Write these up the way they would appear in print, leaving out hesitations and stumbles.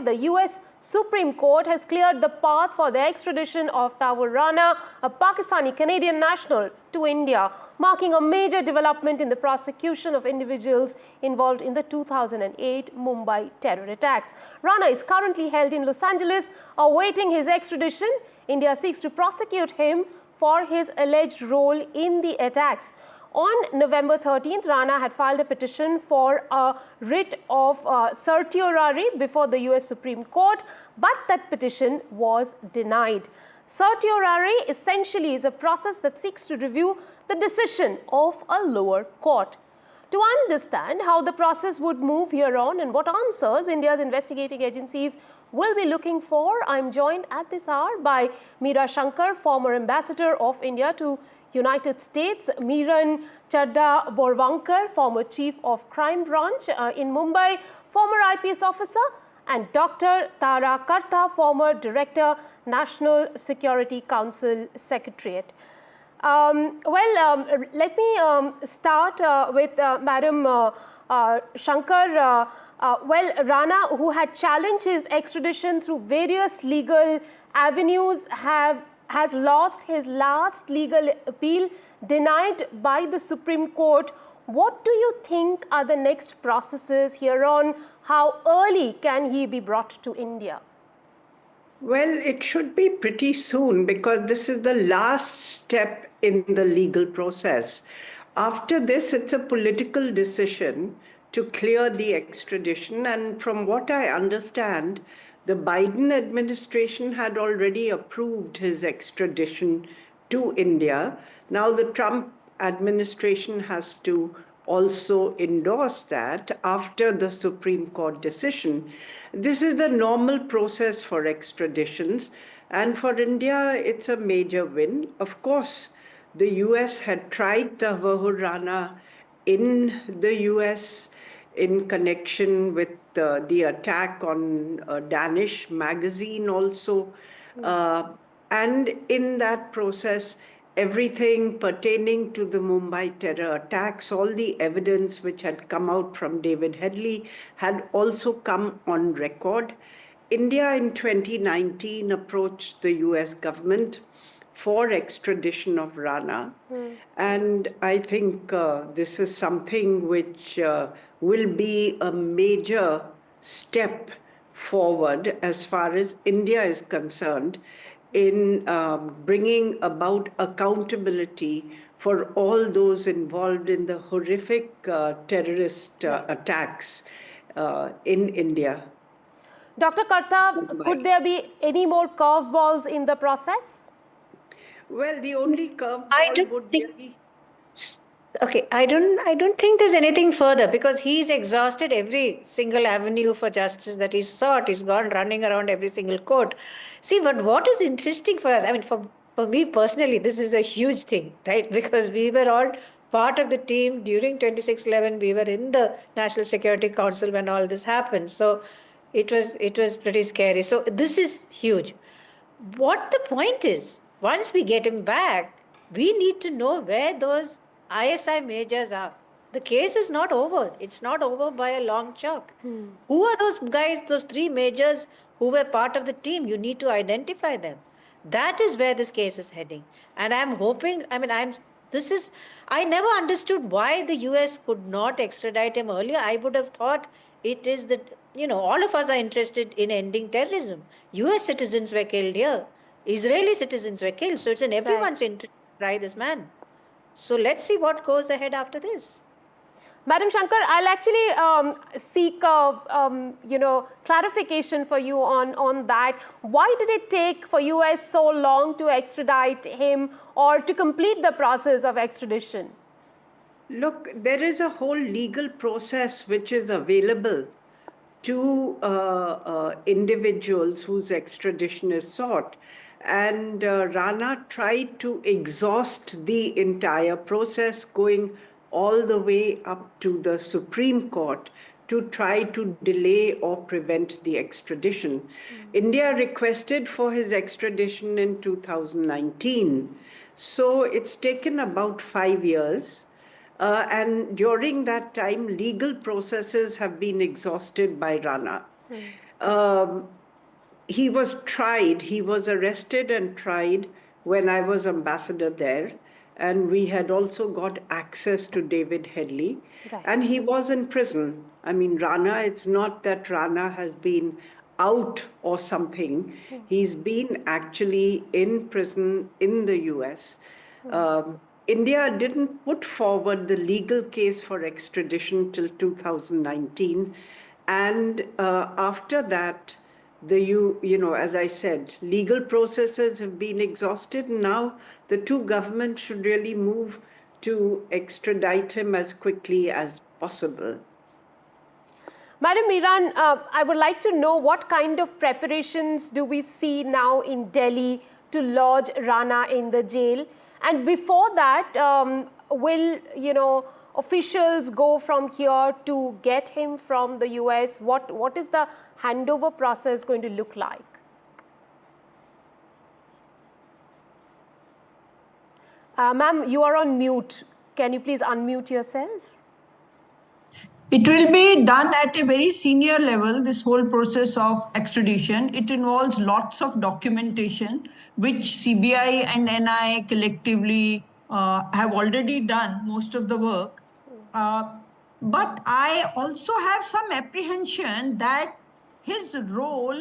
Mumbai, the US Supreme Court has cleared the path for the extradition of Tawur Rana, a Pakistani-Canadian national, to India, marking a major development in the prosecution of individuals involved in the 2008 Mumbai terror attacks. Rana is currently held in Los Angeles, awaiting his extradition. India seeks to prosecute him for his alleged role in the attacks. On November 13th, Rana had filed a petition for a writ of certiorari before the US Supreme Court, but that petition was denied. Certiorari essentially is a process that seeks to review the decision of a lower court. To understand how the process would move here on and what answers India's investigating agencies will be looking for, I am joined at this hour by Meera Shankar, former ambassador of India to United States, Miran Chadda Borvankar, former chief of crime branch in Mumbai, former IPS officer, and Dr. Tara Karta, former director, National Security Council Secretariat. Let me start with Madam Shankar. Rana, who had challenged his extradition through various legal avenues, has lost his last legal appeal, denied by the Supreme Court. What do you think are the next processes here on? How early can he be brought to India? Well, it should be pretty soon because this is the last step in the legal process. After this, it's a political decision to clear the extradition. And from what I understand, the Biden administration had already approved his extradition to India. Now the Trump administration has to also endorse that after the Supreme Court decision. This is the normal process for extraditions. And for India, it's a major win. Of course, the US had tried Tawur Rana in the US in connection with the attack on a Danish magazine also. And in that process, everything pertaining to the Mumbai terror attacks, all the evidence which had come out from David Headley had also come on record. India in 2019 approached the US government for extradition of Rana. And I think this is something which will be a major step forward as far as India is concerned in bringing about accountability for all those involved in the horrific terrorist attacks in India. Dr. Karta, could there be any more curveballs in the process? Well, the only curveball would be... Okay, I don't think there's anything further because he's exhausted every single avenue for justice that he's sought. He's gone running around every single court. See, but what is interesting for us, I mean, for me personally, this is a huge thing, right? Because we were all part of the team during 26/11. We were in the National Security Council when all this happened. So it was pretty scary. So this is huge. What the point is, once we get him back, we need to know where those ISI majors are. The case is not over. It's not over by a long chalk. Who are those guys, those three majors who were part of the team? You need to identify them. That is where this case is heading. And I'm hoping, I never understood why the US could not extradite him earlier. I would have thought it is that, all of us are interested in ending terrorism. US citizens were killed here. Israeli citizens were killed. So it's in everyone's interest to try this man. So let's see what goes ahead after this. Madam Shankar, I'll actually seek clarification for you on that. Why did it take for US so long to extradite him or to complete the process of extradition? Look, there is a whole legal process which is available to individuals whose extradition is sought. And Rana tried to exhaust the entire process, going all the way up to the Supreme Court to try to delay or prevent the extradition. India requested for his extradition in 2019. So it's taken about 5 years. And during that time, legal processes have been exhausted by Rana. Um, he was tried, he was arrested and tried when I was ambassador there. And we had also got access to David Headley. Right. And he was in prison. I mean, Rana, it's not that Rana has been out or something. He's been actually in prison in the US. India didn't put forward the legal case for extradition till 2019. And after that, as I said, legal processes have been exhausted. And now the two governments should really move to extradite him as quickly as possible. Madam Miran, I would like to know what kind of preparations do we see now in Delhi to lodge Rana in the jail? And before that, will officials go from here to get him from the US? What is the handover process going to look like? Ma'am, you are on mute. Can you please unmute yourself? It will be done at a very senior level, this whole process of extradition. It involves lots of documentation, which CBI and NI collectively have already done most of the work. But I also have some apprehension that his role,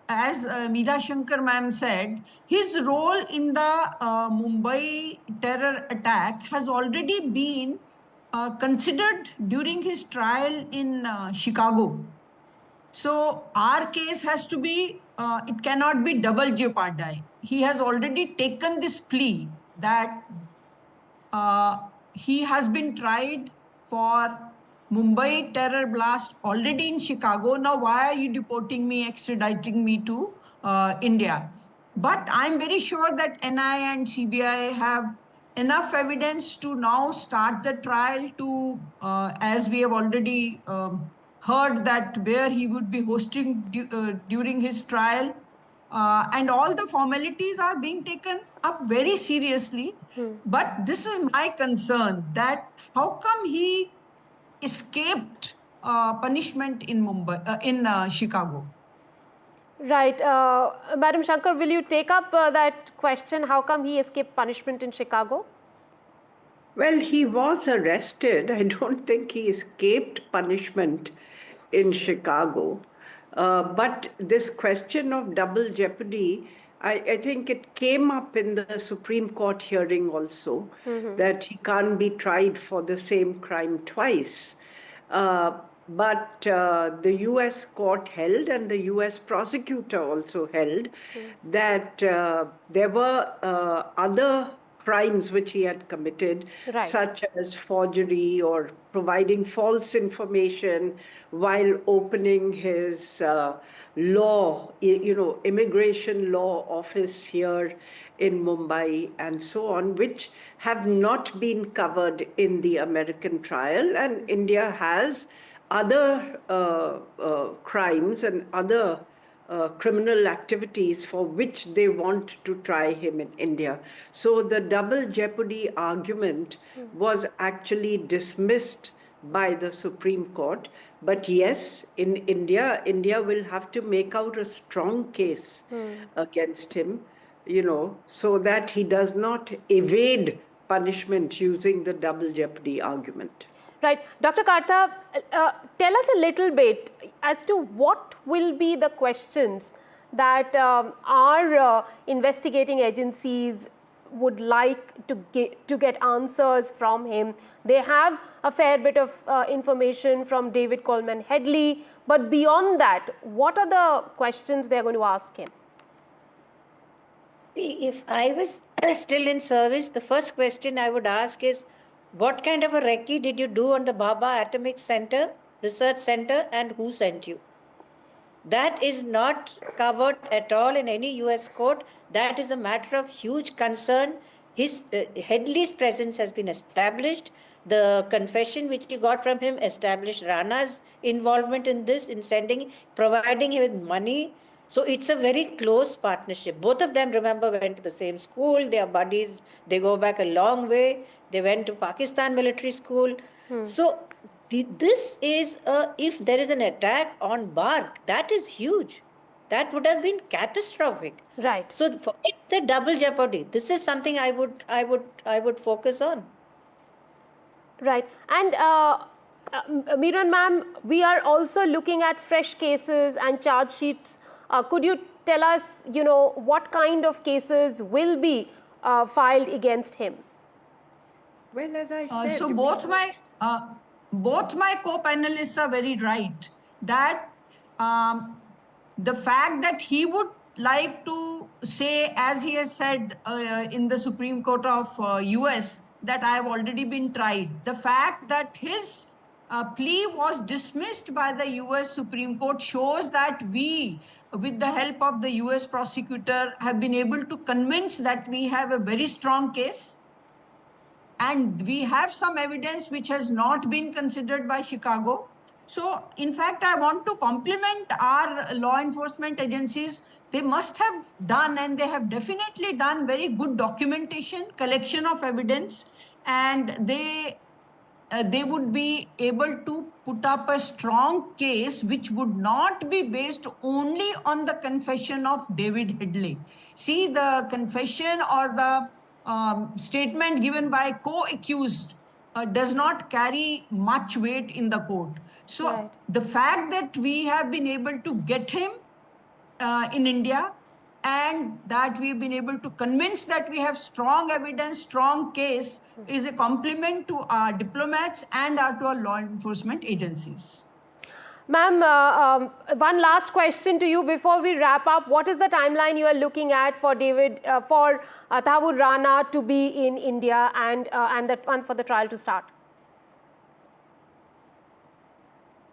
as Meera Shankar ma'am said, his role in the Mumbai terror attack has already been considered during his trial in Chicago. So our case has to be, it cannot be double jeopardy. He has already taken this plea that he has been tried for Mumbai terror blast already in Chicago. Now, why are you deporting me, extraditing me to India? But I'm very sure that NI and CBI have enough evidence to now start the trial to, as we have already heard, that where he would be hosting during his trial. And all the formalities are being taken up very seriously. But this is my concern, that how come he escaped punishment in Chicago? Right. Madam Shankar, will you take up that question? How come he escaped punishment in Chicago? Well, he was arrested. I don't think he escaped punishment in Chicago. But this question of double jeopardy, I think it came up in the Supreme Court hearing also, that he can't be tried for the same crime twice. But the US court held, and the US prosecutor also held, that there were other crimes which he had committed, Right. such as forgery or providing false information while opening his immigration law office here in Mumbai and so on, which have not been covered in the American trial. And India has other crimes and other criminal activities for which they want to try him in India. So the double jeopardy argument was actually dismissed by the Supreme Court. But yes, in India will have to make out a strong case against him, so that he does not evade punishment using the double jeopardy argument. Right. Dr. Karta, tell us a little bit as to what will be the questions that our investigating agencies would like to get answers from him. They have a fair bit of information from David Coleman Headley, but beyond that, what are the questions they're going to ask him? See, if I was still in service, the first question I would ask is, what kind of a recce did you do on the Bhabha Atomic Research Center, and who sent you? That is not covered at all in any US court. That is a matter of huge concern. His Headley's presence has been established. The confession which you got from him established Rana's involvement in this, in providing him with money. So it's a very close partnership. Both of them, remember, went to the same school. They are buddies. They go back a long way. They went to Pakistan military school. So this is if there is an attack on Bark, that is huge. That would have been catastrophic. Right. So forget the double jeopardy. This is something I would focus on. Right. And Miran ma'am, we are also looking at fresh cases and charge sheets. Could you tell us, what kind of cases will be filed against him? Well, as I said, So both my co-panelists are very right that the fact that he would like to say, as he has said in the Supreme Court of US, that I have already been tried. The fact that his plea was dismissed by the US Supreme Court shows that we, with the help of the US prosecutor, have been able to convince that we have a very strong case. And we have some evidence which has not been considered by Chicago. So, in fact, I want to compliment our law enforcement agencies. They must have done, and they have definitely done, very good documentation, collection of evidence, and they would be able to put up a strong case which would not be based only on the confession of David Headley. See, the confession or the statement given by co-accused does not carry much weight in the court. So Right. the fact that we have been able to get him in India, and that we've been able to convince that we have strong evidence, strong case, is a compliment to our diplomats and to our law enforcement agencies. Ma'am, one last question to you before we wrap up. What is the timeline you are looking at for Thawoor Rana to be in India and that one for the trial to start?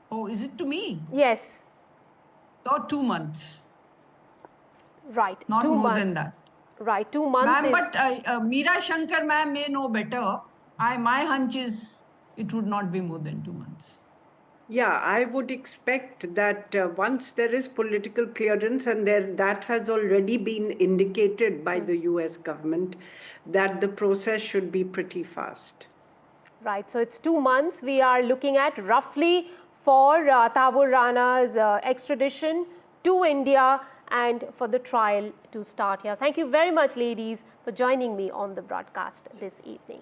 Oh, is it to me? Yes, Or 2 months, right. not 2 more months. than that. Right, 2 months Ma'am, is... but Meera Shankar ma'am may know better. My hunch is it would not be more than 2 months. yeah, I would expect that once there is political clearance, and that has already been indicated by the US government, that the process should be pretty fast. Right, so it's 2 months we are looking at roughly for Thawoor Rana's extradition to India and for the trial to start here. Thank you very much, ladies, for joining me on the broadcast this evening.